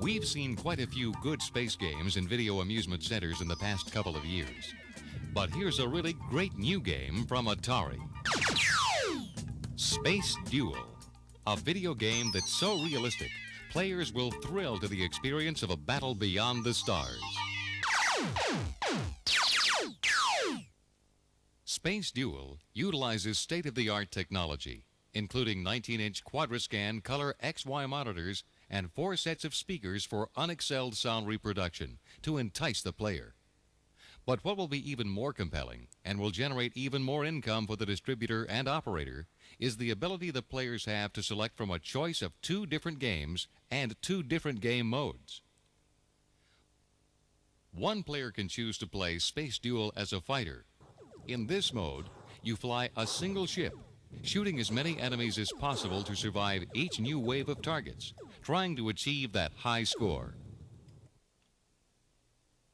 We've seen quite a few good space games in video amusement centers in the past couple of years. But here's a really great new game from Atari. Space Duel, a video game that's so realistic, players will thrill to the experience of a battle beyond the stars. Space Duel utilizes state-of-the-art technology, including 19-inch Quadrascan color XY monitors and 4 sets of speakers for unexcelled sound reproduction to entice the player. But what will be even more compelling and will generate even more income for the distributor and operator is the ability the players have to select from a choice of 2 different games and 2 different game modes. One player can choose to play Space Duel as a fighter. In this mode, you fly a single ship, shooting as many enemies as possible to survive each new wave of targets, trying to achieve that high score.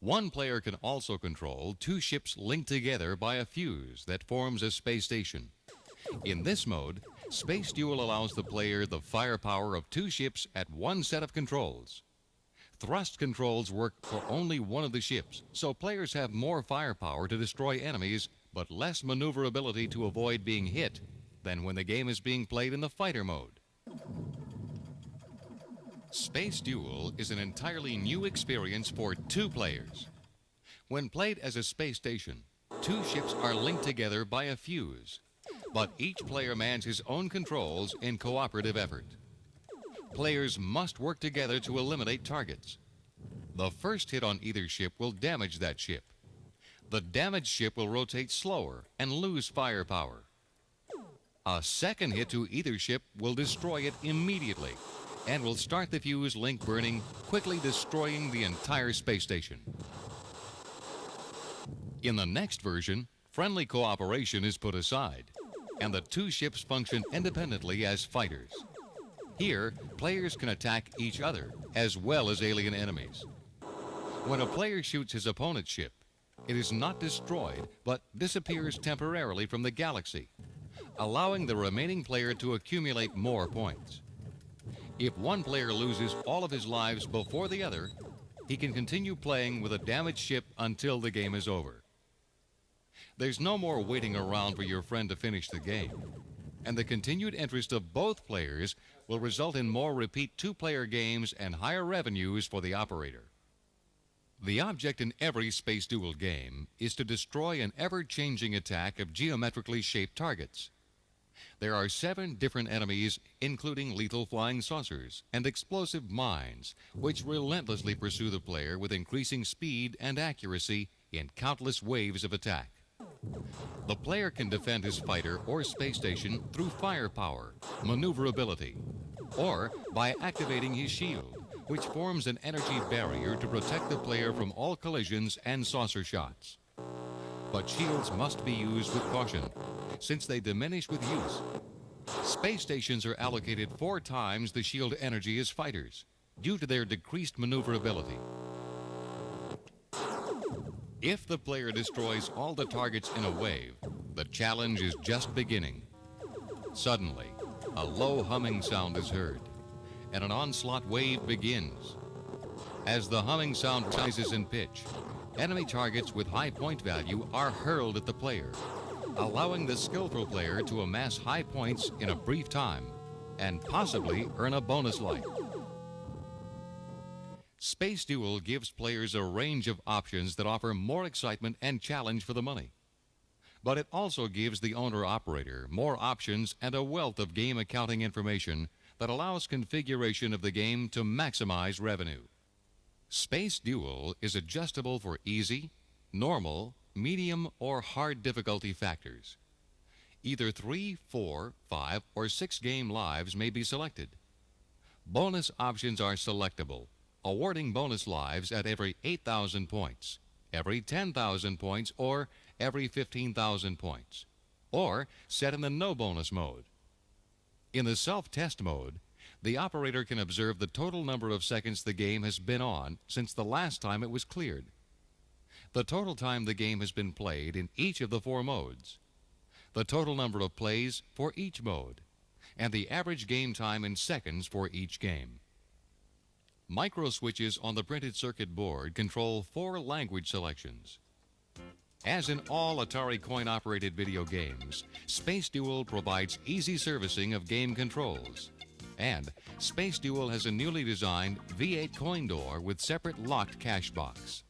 One player can also control 2 ships linked together by a fuse that forms a space station. In this mode, Space Duel allows the player the firepower of 2 ships at one set of controls. Thrust controls work for only one of the ships, so players have more firepower to destroy enemies, but less maneuverability to avoid being hit than when the game is being played in the fighter mode. Space Duel is an entirely new experience for 2 players. When played as a space station, 2 ships are linked together by a fuse, but each player mans his own controls in cooperative effort. Players must work together to eliminate targets. The first hit on either ship will damage that ship. The damaged ship will rotate slower and lose firepower. A second hit to either ship will destroy it immediately and will start the fuse link burning, quickly destroying the entire space station. In the next version, friendly cooperation is put aside, and the 2 ships function independently as fighters. Here, players can attack each other as well as alien enemies. When a player shoots his opponent's ship, it is not destroyed but disappears temporarily from the galaxy, allowing the remaining player to accumulate more points. If one player loses all of his lives before the other, he can continue playing with a damaged ship until the game is over. There's no more waiting around for your friend to finish the game, and the continued interest of both players will result in more repeat 2-player games and higher revenues for the operator. The object in every Space Duel game is to destroy an ever-changing attack of geometrically shaped targets. There are 7 different enemies, including lethal flying saucers and explosive mines, which relentlessly pursue the player with increasing speed and accuracy in countless waves of attack. The player can defend his fighter or space station through firepower, maneuverability, or by activating his shield, which forms an energy barrier to protect the player from all collisions and saucer shots. But shields must be used with caution, since they diminish with use. Space stations are allocated 4 times the shield energy as fighters, due to their decreased maneuverability. If the player destroys all the targets in a wave, the challenge is just beginning. Suddenly, a low humming sound is heard, and an onslaught wave begins. As the humming sound rises in pitch, enemy targets with high point value are hurled at the player, allowing the skillful player to amass high points in a brief time and possibly earn a bonus life. Space Duel gives players a range of options that offer more excitement and challenge for the money. But it also gives the owner-operator more options and a wealth of game accounting information that allows configuration of the game to maximize revenue. Space Duel is adjustable for easy, normal, medium, or hard difficulty factors. Either 3, 4, 5, or 6 game lives may be selected. Bonus options are selectable, awarding bonus lives at every 8,000 points, every 10,000 points, or every 15,000 points, or set in the no bonus mode. In the self-test mode, the operator can observe the total number of seconds the game has been on since the last time it was cleared, the total time the game has been played in each of the 4 modes, the total number of plays for each mode, and the average game time in seconds for each game. Micro switches on the printed circuit board control 4 language selections. As in all Atari coin-operated video games, Space Duel provides easy servicing of game controls. And Space Duel has a newly designed V8 coin door with separate locked cash box.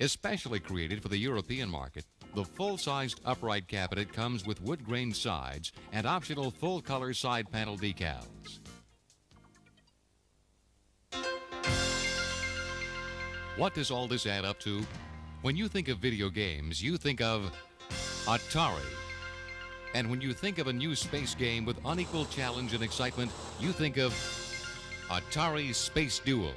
Especially created for the European market, the full-sized upright cabinet comes with wood-grain sides and optional full-color side panel decals. What does all this add up to? When you think of video games, you think of Atari. And when you think of a new space game with unequal challenge and excitement, you think of Atari Space Duel.